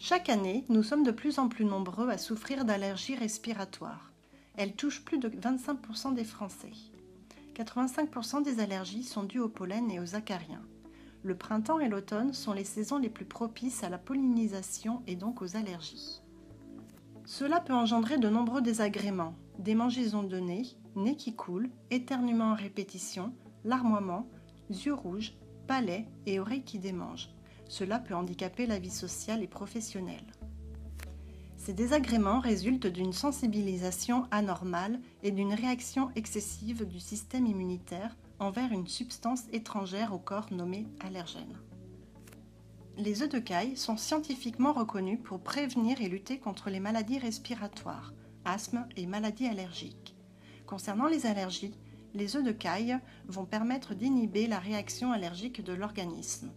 Chaque année, nous sommes de plus en plus nombreux à souffrir d'allergies respiratoires. Elles touchent plus de 25% des Français. 85% des allergies sont dues au pollen et aux acariens. Le printemps et l'automne sont les saisons les plus propices à la pollinisation et donc aux allergies. Cela peut engendrer de nombreux désagréments, démangeaisons de nez, nez qui coule, éternuements à répétition, larmoiements, yeux rouges, palais et oreilles qui démangent. Cela peut handicaper la vie sociale et professionnelle. Ces désagréments résultent d'une sensibilisation anormale et d'une réaction excessive du système immunitaire envers une substance étrangère au corps nommée allergène. Les œufs de caille sont scientifiquement reconnus pour prévenir et lutter contre les maladies respiratoires, asthme et maladies allergiques. Concernant les allergies, les œufs de caille vont permettre d'inhiber la réaction allergique de l'organisme.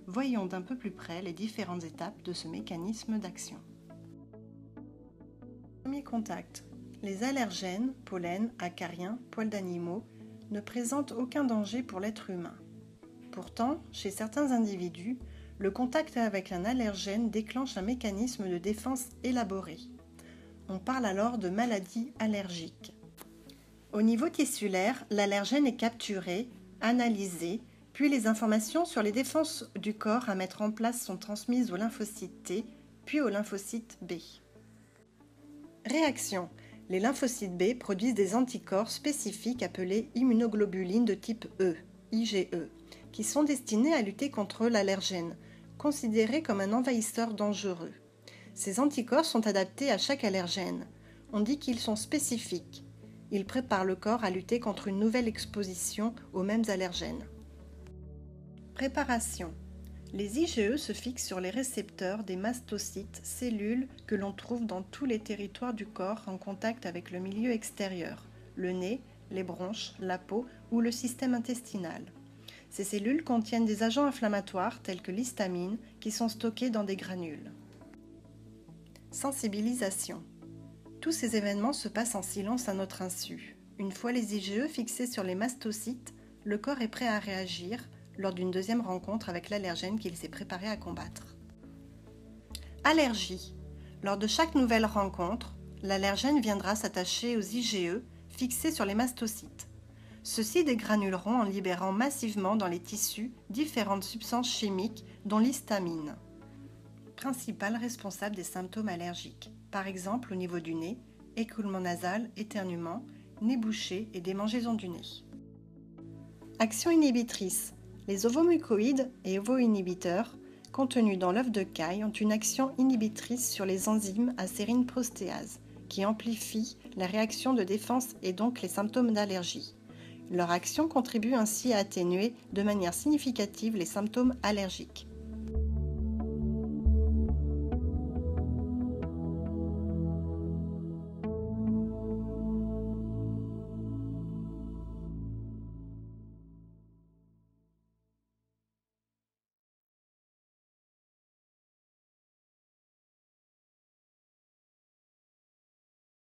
Voyons d'un peu plus près les différentes étapes de ce mécanisme d'action. Premier contact. Les allergènes, pollen, acariens, poils d'animaux, ne présentent aucun danger pour l'être humain. Pourtant, chez certains individus, le contact avec un allergène déclenche un mécanisme de défense élaboré. On parle alors de maladie allergique. Au niveau tissulaire, l'allergène est capturé, analysé, puis les informations sur les défenses du corps à mettre en place sont transmises au lymphocyte T, puis au lymphocyte B. Réaction. Les lymphocytes B produisent des anticorps spécifiques appelés immunoglobulines de type E, IgE, qui sont destinés à lutter contre l'allergène, considéré comme un envahisseur dangereux. Ces anticorps sont adaptés à chaque allergène. On dit qu'ils sont spécifiques. Ils préparent le corps à lutter contre une nouvelle exposition aux mêmes allergènes. Préparation. Les IgE se fixent sur les récepteurs des mastocytes, cellules que l'on trouve dans tous les territoires du corps en contact avec le milieu extérieur, le nez, les bronches, la peau ou le système intestinal. Ces cellules contiennent des agents inflammatoires tels que l'histamine qui sont stockés dans des granules. Sensibilisation. Tous ces événements se passent en silence à notre insu. Une fois les IgE fixés sur les mastocytes, le corps est prêt à réagir lors d'une deuxième rencontre avec l'allergène qu'il s'est préparé à combattre. Allergie. Lors de chaque nouvelle rencontre, l'allergène viendra s'attacher aux IgE fixés sur les mastocytes. Ceux-ci dégranuleront en libérant massivement dans les tissus différentes substances chimiques dont l'histamine, principal responsable des symptômes allergiques, par exemple au niveau du nez, écoulement nasal, éternuement, nez bouché et démangeaisons du nez. Action inhibitrice. Les ovomucoïdes et ovoinhibiteurs contenus dans l'œuf de caille ont une action inhibitrice sur les enzymes acérine prostéase qui amplifient la réaction de défense et donc les symptômes d'allergie. Leur action contribue ainsi à atténuer de manière significative les symptômes allergiques.